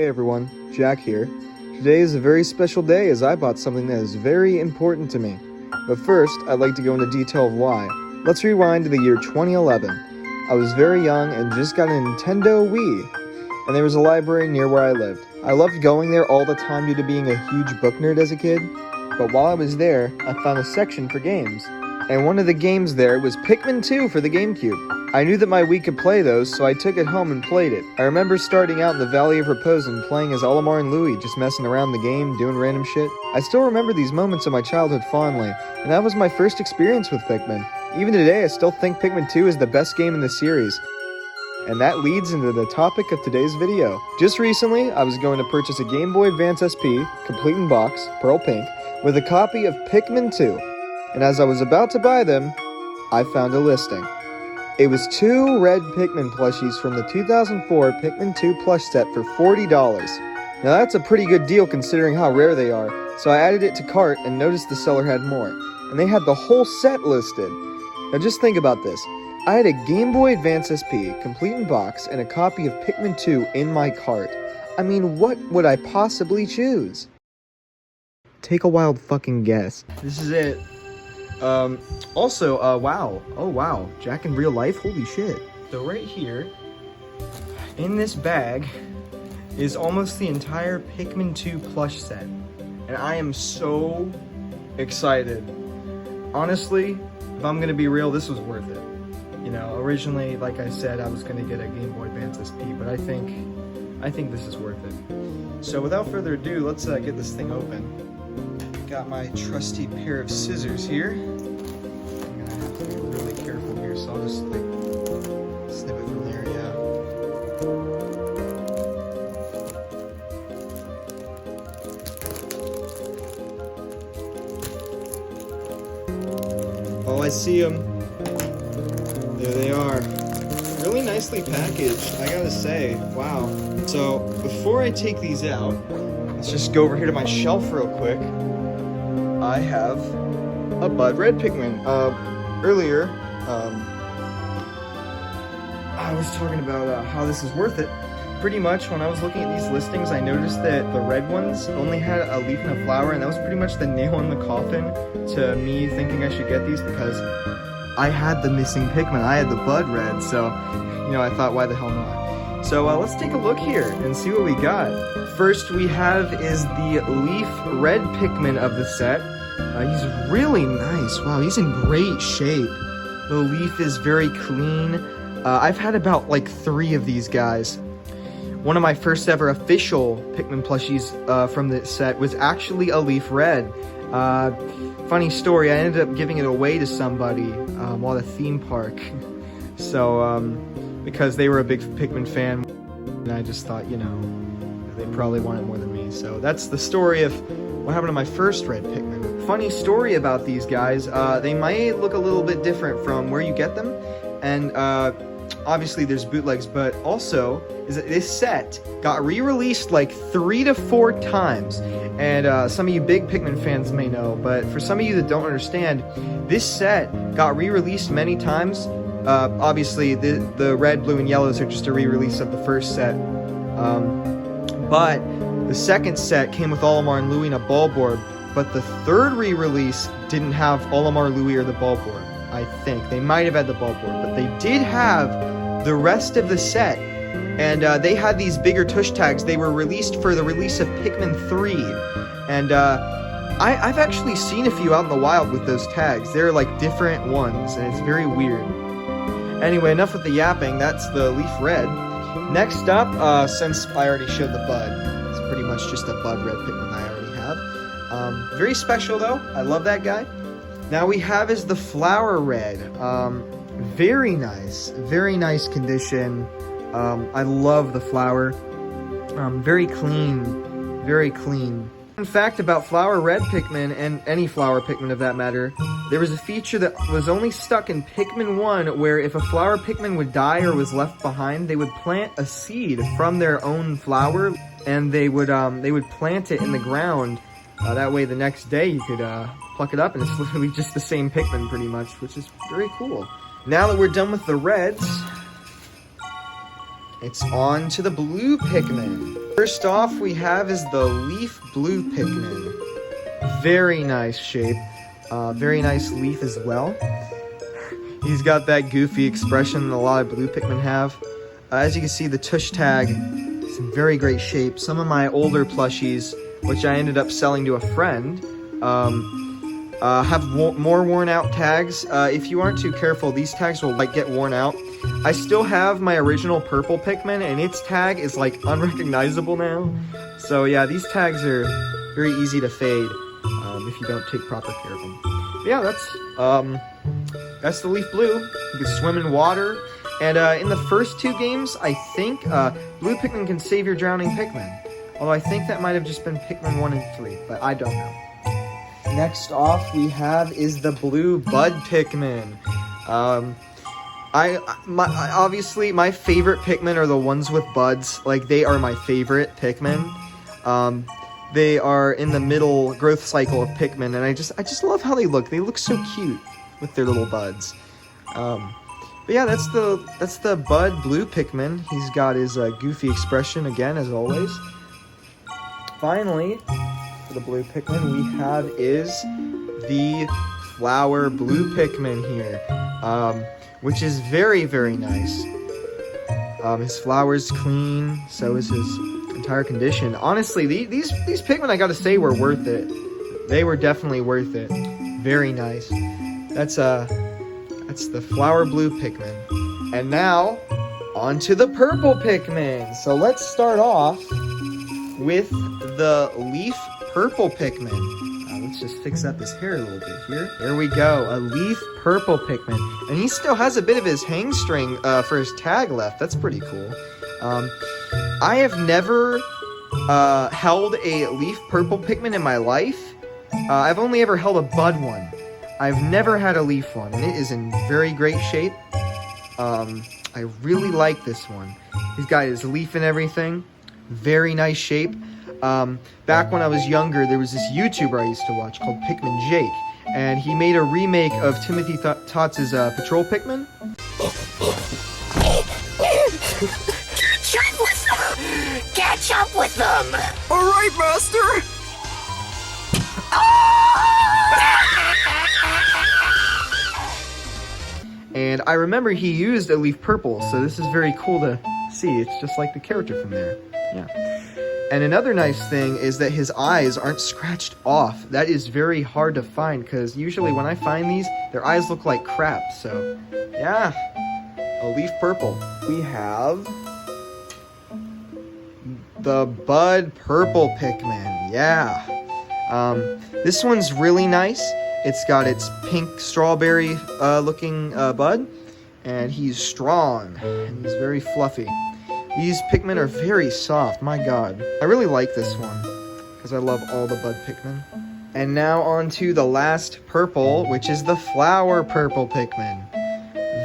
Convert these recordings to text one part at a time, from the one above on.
Hey everyone, Jack here. Today is a very special day as I bought something that is very important to me. But first, I'd like to go into detail of why. Let's rewind to the year 2011. I was very young and just got a Nintendo Wii, and there was a library near where I lived. I loved going there all the time due to being a huge book nerd as a kid, but while I was there, I found a section for games. And one of the games there was Pikmin 2 for the GameCube. I knew that my Wii could play those, so I took it home and played it. I remember starting out in the Valley of Repose and playing as Olimar and Louie, just messing around the game, doing random shit. I still remember these moments of my childhood fondly, and that was my first experience with Pikmin. Even today, I still think Pikmin 2 is the best game in the series. And that leads into the topic of today's video. Just recently, I was going to purchase a Game Boy Advance SP, complete in box, pearl pink, with a copy of Pikmin 2. And as I was about to buy them, I found a listing. It was 2 red Pikmin plushies from the 2004 Pikmin 2 plush set for $40. Now that's a pretty good deal considering how rare they are, so I added it to cart and noticed the seller had more. And they had the whole set listed. Now just think about this. I had a Game Boy Advance SP, complete in box, and a copy of Pikmin 2 in my cart. I mean, what would I possibly choose? Take a wild fucking guess. This is it. Wow. Oh, wow. Jack in real life? Holy shit. So right here, in this bag, is almost the entire Pikmin 2 plush set. And I am so excited. Honestly, if I'm gonna be real, this was worth it. You know, originally, like I said, I was gonna get a Game Boy Advance SP, but I think this is worth it. So without further ado, let's get this thing open. Got my trusty pair of scissors here. I'm gonna have to be really careful here, so I'll just like snip it from there, yeah. Oh, I see them. There they are. Really nicely packaged, I gotta say. Wow. So before I take these out, let's just go over here to my shelf real quick. I have a Bud Red Pikmin. Earlier, I was talking about how this is worth it. Pretty much, when I was looking at these listings, I noticed that the red ones only had a leaf and a flower, and that was pretty much the nail in the coffin to me thinking I should get these because I had the missing Pikmin. I had the Bud Red, so, you know, I thought, why the hell not? So let's take a look here and see what we got. First we have is the Leaf Red Pikmin of the set. He's really nice. Wow, he's in great shape. The leaf is very clean. I've had about like 3 of these guys. One of my first ever official Pikmin plushies from the set was actually a Leaf Red. Funny story, I ended up giving it away to somebody while at a theme park. So, because they were a big Pikmin fan, and I just thought, you know, they probably want it more than me. So that's the story of what happened to my first red Pikmin. Funny story about these guys, they might look a little bit different from where you get them, and obviously there's bootlegs, but also is that this set got re-released like 3 to 4 times. And some of you big Pikmin fans may know, but for some of you that don't understand, this set got re-released many times. Obviously, the red, blue, and yellows are just a re-release of the first set. But the second set came with Olimar and Louie and a ball board. But the third re-release didn't have Olimar, Louie, or the ball board, I think. They might have had the ball board, but they did have the rest of the set. And they had these bigger tush tags. They were released for the release of Pikmin 3. And I've actually seen a few out in the wild with those tags. They're like different ones, and it's very weird. Anyway, enough with the yapping. That's the Leaf Red. Next up, since I already showed the Bud, it's pretty much just a Bud Red Pikmin I already have. Very special though. I love that guy. Now we have is the Flower Red. Very nice condition. I love the flower. Very clean, very clean. Fun fact about Flower Red Pikmin, and any Flower Pikmin of that matter, there was a feature that was only stuck in Pikmin 1 where if a Flower Pikmin would die or was left behind, they would plant a seed from their own flower, and they would plant it in the ground. That way the next day you could pluck it up and it's literally just the same Pikmin pretty much, which is very cool. Now that we're done with the reds, it's on to the blue Pikmin. First off, we have is the leaf blue Pikmin. Very nice shape. Very nice leaf as well. He's got that goofy expression that a lot of blue Pikmin have. As you can see, the tush tag is in very great shape. Some of my older plushies, which I ended up selling to a friend, have more worn out tags. If you aren't too careful, these tags will like get worn out. I still have my original purple Pikmin, and its tag is like unrecognizable now. So yeah, these tags are very easy to fade if you don't take proper care of them. But yeah, that's the leaf blue. You can swim in water, and in the first two games, I think blue Pikmin can save your drowning Pikmin. Although I think that might have just been Pikmin 1 and 3, but I don't know. Next off we have is the blue bud Pikmin. Obviously my favorite Pikmin are the ones with buds. Like, they are my favorite Pikmin. They are in the middle growth cycle of Pikmin, and I just love how they look. They look so cute with their little buds. But yeah, that's the bud blue Pikmin. He's got his goofy expression again, as always. Finally, for the blue Pikmin, we have is the flower blue Pikmin here, which is very, very nice. His flower's clean, so is his entire condition. Honestly, these Pikmin, I gotta say, were worth it. They were definitely worth it. Very nice. That's the flower blue Pikmin. And now, on to the purple Pikmin. So let's start off with the leaf purple Pikmin. Let's just fix up his hair a little bit here. There we go, a leaf purple Pikmin. And he still has a bit of his hang string for his tag left. That's pretty cool. I have never held a leaf purple Pikmin in my life. I've only ever held a bud one. I've never had a leaf one, and it is in very great shape. I really like this one. He's got his leaf and everything. Very nice shape. Back when I was younger, there was this YouTuber I used to watch called Pikmin Jake, and he made a remake of Timothy Tots' Patrol Pikmin. Catch up with them! All right, master! And I remember he used a leaf purple, so this is very cool to see. It's just like the character from there. Yeah. And another nice thing is that his eyes aren't scratched off. That is very hard to find, because usually when I find these, their eyes look like crap. So, yeah, a leaf purple. We have the bud purple Pikmin. Yeah. This one's really nice. It's got its pink strawberry looking bud, and he's strong, and he's very fluffy. These Pikmin are very soft, my god. I really like this one, because I love all the bud Pikmin. And now on to the last purple, which is the flower purple Pikmin.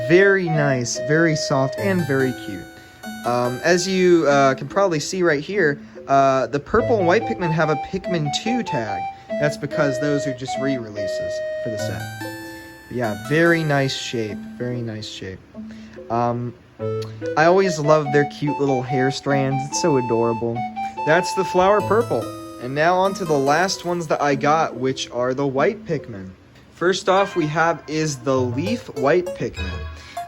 Very nice, very soft, and very cute. As you can probably see right here, the purple and white Pikmin have a Pikmin 2 tag. That's because those are just re-releases for the set. But yeah, very nice shape, very nice shape. I always love their cute little hair strands. It's so adorable. That's the flower purple. And now on to the last ones that I got, which are the white Pikmin. First off, we have is the leaf white Pikmin.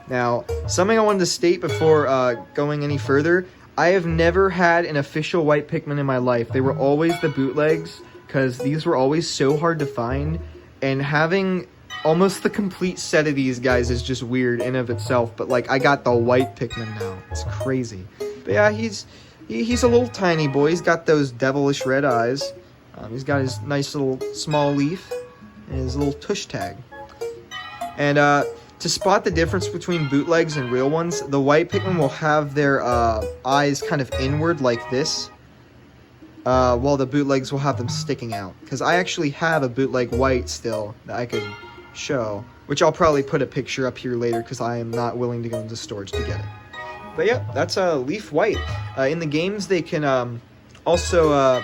Now, something I wanted to state before going any further, I have never had an official white Pikmin in my life. They were always the bootlegs, because these were always so hard to find, and having almost the complete set of these guys is just weird in of itself. But like, I got the white Pikmin now. It's crazy. But yeah, he's a little tiny boy. He's got those devilish red eyes. He's got his nice little small leaf and his little tush tag. And to spot the difference between bootlegs and real ones, the white Pikmin will have their eyes kind of inward like this, while the bootlegs will have them sticking out. Because I actually have a bootleg white still that I could show, which I'll probably put a picture up here later, because I am not willing to go into storage to get it. But yeah, that's a leaf white. In the games, they can also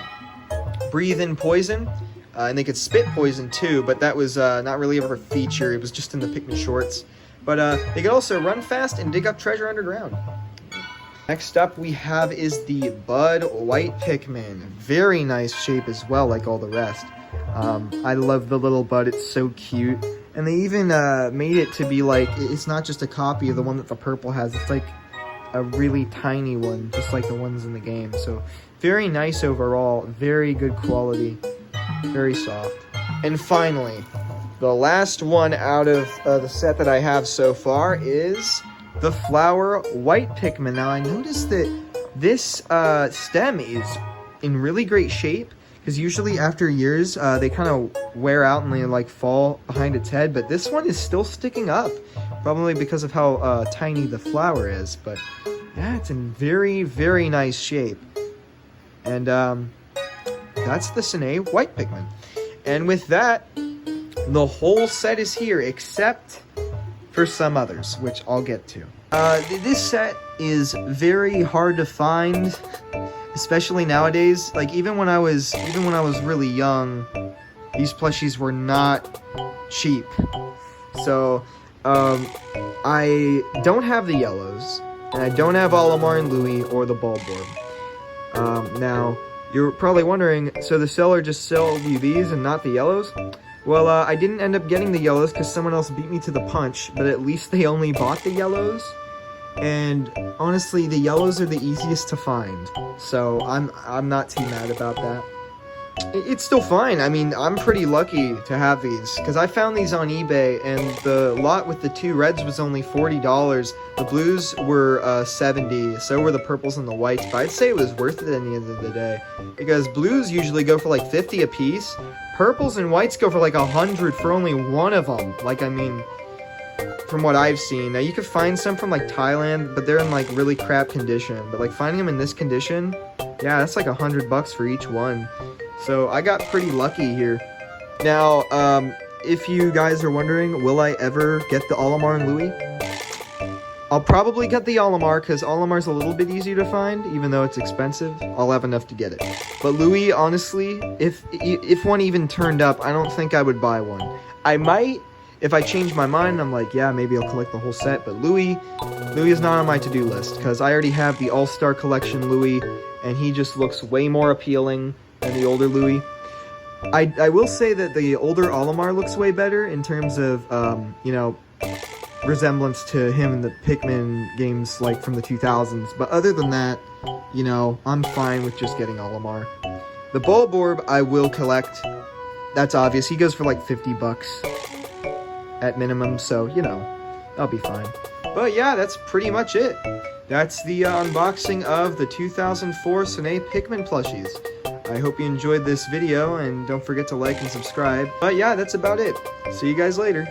breathe in poison, and they could spit poison too, but that was not really ever a feature. It was just in the Pikmin shorts. But they could also run fast and dig up treasure underground. Next up we have is the Bud White Pikmin. Very nice shape as well, like all the rest. I love the little bud, it's so cute. And they even made it to be like, it's not just a copy of the one that the purple has, it's like a really tiny one, just like the ones in the game. So very nice overall, very good quality, very soft. And finally, the last one out of the set that I have so far is the Flower White Pikmin. Now I noticed that this stem is in really great shape, because usually after years they kind of wear out and they like fall behind its head, but this one is still sticking up, probably because of how tiny the flower is. But yeah, it's in very, very nice shape. And that's the Sanei White Pikmin. And with that, the whole set is here, except for some others, which I'll get to. This set is very hard to find, especially nowadays. Like even when I was really young, these plushies were not cheap. So I don't have the yellows, and I don't have Olimar and Louie or the Bulborb. Now you're probably wondering, so the seller just sold you these and not the yellows? Well, I didn't end up getting the yellows because someone else beat me to the punch, but at least they only bought the yellows. And honestly, the yellows are the easiest to find, so I'm not too mad about that. It's still fine. I mean, I'm pretty lucky to have these, because I found these on eBay, and the lot with the two reds was only $40. The blues were $70, so were the purples and the whites, but I'd say it was worth it at the end of the day, because blues usually go for like 50 a piece, purples and whites go for like 100 for only one of them. Like, I mean, from what I've seen. Now, you could find some from like Thailand, but they're in like really crap condition, but like finding them in this condition, yeah, that's like $100 for each one. So I got pretty lucky here. Now, if you guys are wondering, will I ever get the Olimar and Louie? I'll probably get the Olimar, because Olimar's a little bit easier to find, even though it's expensive. I'll have enough to get it. But Louie, honestly, if one even turned up, I don't think I would buy one. I might, if I change my mind, I'm like, yeah, maybe I'll collect the whole set. But Louie is not on my to-do list, because I already have the All-Star Collection Louie, and he just looks way more appealing than the older Louie. I will say that the older Olimar looks way better in terms of, you know, resemblance to him in the Pikmin games like from the 2000s. But other than that, you know, I'm fine with just getting Olimar. The Bulborb I will collect. That's obvious. He goes for like $50 at minimum, so, you know, I'll be fine. But yeah, that's pretty much it. That's the unboxing of the 2004 Sanei Pikmin plushies. I hope you enjoyed this video, and don't forget to like and subscribe. But yeah, that's about it. See you guys later.